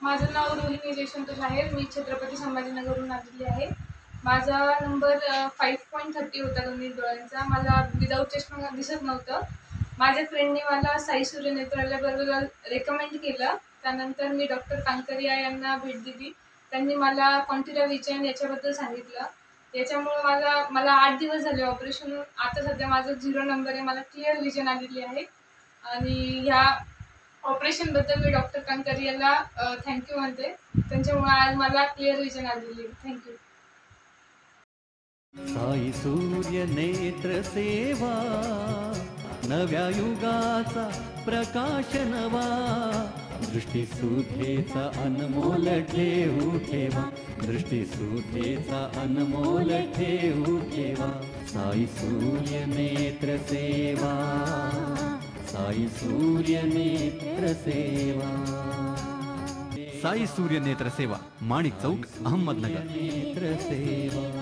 माझं नाव रोहिणी जयशंकर आहे. मी छत्रपती संभाजीनगरहून आलेली आहे. माझा नंबर 5.30 होता दोन्ही डोळ्यांचा. मला विदाऊट चष्मा दिसत नव्हतं. माझ्या फ्रेंडने मला साई सूर्य नेत्रालयाबरोबर रेकमेंड केलं. त्यानंतर मी डॉक्टर कांकरिया यांना भेट दिली. त्यांनी मला कॉन्टिला विजन याच्याबद्दल सांगितलं. याच्यामुळं मला 8 दिवस झाले ऑपरेशन. आता सध्या माझा 0 नंबर आहे. मला क्लिअर विजन आलेली आहे आणि ह्या ऑपरेशनबद्दल मी डॉक्टर कांकरियाला थँक्यू म्हणते. त्यांच्यामुळे आज मला क्लिअर विजन आलेली आहे. थँक्यू. साई सूर्य नेत्र सेवा, नव्या युगाचा प्रकाश नवा, दृष्टीसुधेचा अनमोल ठेवू ठेवा, दृष्टीसुधेचा अनमोल ठेवू ठेवा. साई सूर्य नेत्र सेवा, साई सूर्य नेत्र सेवा. साई सूर्य नेत्र सेवा, माणिक चौक, अहमदनगर. नेत्र सेवा.